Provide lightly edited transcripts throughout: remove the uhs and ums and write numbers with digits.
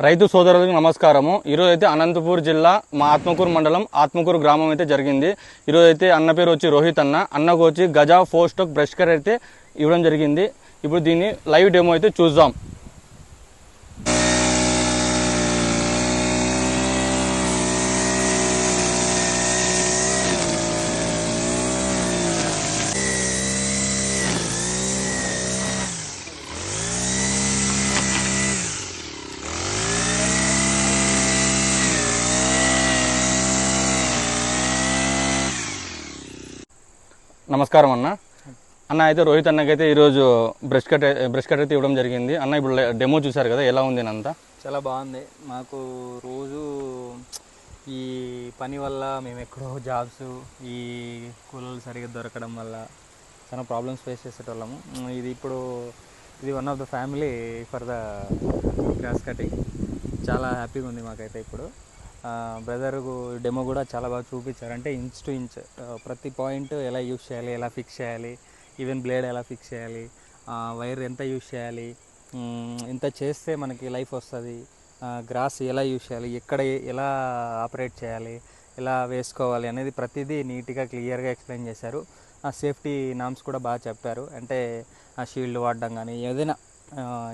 రైతు సోదరులకు నమస్కారము. ఈరోజు అయితే అనంతపూర్ జిల్లా మా ఆత్మకూరు మండలం ఆత్మకూరు గ్రామం అయితే జరిగింది. ఈరోజు అయితే అన్న పేరు వచ్చి రోహిత్ అన్నకు వచ్చి గజా 4 స్ట్రోక్ బ్రష్ కట్ అయితే ఇవ్వడం జరిగింది. ఇప్పుడు దీన్ని లైవ్ డెమో అయితే చూద్దాం. నమస్కారం అన్న అయితే రోహిత్ అన్నకైతే ఈరోజు బ్రష్ కట్ అయితే ఇవ్వడం జరిగింది. అన్న ఇప్పుడు డెమో చూసారు కదా, ఎలా ఉంది అంతా? చాలా బాగుంది. మాకు రోజు ఈ పని వల్ల మేము ఎక్కడో జాబ్స్ ఈ కూలీలు సరిగ్గా దొరకడం వల్ల చాలా ప్రాబ్లమ్స్ ఫేస్ చేసేటోళ్ళము. ఇది one of the family for the grass cutting. చాలా హ్యాపీగా ఉంది మాకైతే. ఇప్పుడు బ్రదర్ డెమో కూడా చాలా బాగా చూపించారు. అంటే ఇంచ్ టు ఇంచ్ ప్రతి పాయింట్ ఎలా యూజ్ చేయాలి, ఎలా ఫిక్స్ చేయాలి, ఈవెన్ బ్లేడ్ ఎలా ఫిక్స్ చేయాలి, వైర్ ఎంత యూజ్ చేయాలి, ఇంత చేస్తే మనకి లైఫ్ వస్తుంది, గ్రాస్ ఎలా యూజ్ చేయాలి, ఎక్కడ ఎలా ఆపరేట్ చేయాలి, ఎలా వేసుకోవాలి అనేది ప్రతిదీ నీట్గా క్లియర్గా ఎక్స్ప్లెయిన్ చేశారు. సేఫ్టీ నామ్స్ కూడా బాగా చెప్పారు. అంటే షీల్డ్ వాడడం కానీ ఏదైనా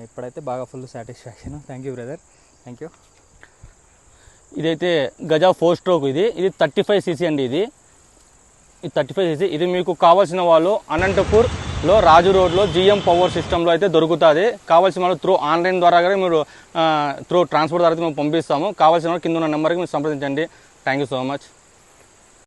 ఇప్పుడైతే బాగా full satisfaction. Thank you brother, thank you. ఇదైతే గజా 4 స్ట్రోక్. ఇది 35cc అండి. ఇది 35cc. ఇది మీకు కావాల్సిన వాళ్ళు అనంతపూర్లో రాజు రోడ్లో జిఎం పవర్ సిస్టంలో అయితే దొరుకుతుంది. కావాల్సిన వాళ్ళు త్రూ ఆన్లైన్ ద్వారా కానీ మీరు త్రూ ట్రాన్స్పోర్ట్ ద్వారా అయితే మేము పంపిస్తాము. కావాల్సిన వాళ్ళు కింద ఉన్న నెంబర్కి మీరు సంప్రదించండి. Thank you so much.